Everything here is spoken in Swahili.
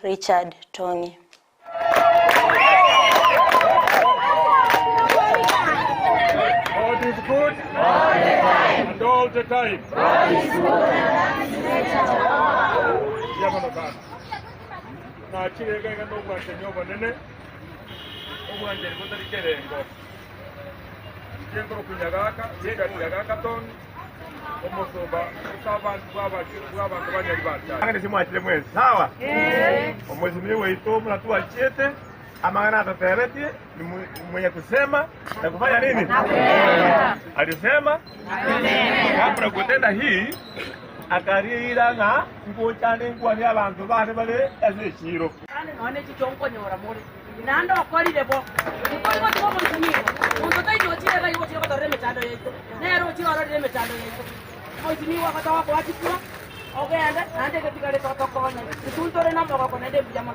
Richard Tongi. God is good all the time. And all the time. God is good and na chirega ga no gwanje nyoba nene ogwanje ngotari kerengo yengoro kunyagaka yegaka ton omosoba sabantu bw'abantu banyali bacha ngene simwachile mwezi sawa omwezi mwe ito mnatu chete amangana atatereti mwenye kusema na kufanya nini alisema kabla kutenda hii akarira nga ngochane ngwani abantu bane bale azeshiro none chichongonyora muri nando akorire bo niko tuko mtumiro muntu tayo chira yo chira batore metando yeto nero chira ro metando yeto mojini wa katawa kwa chikwa ogenda nande ketikale tokokone tuntore na moko kone de bujama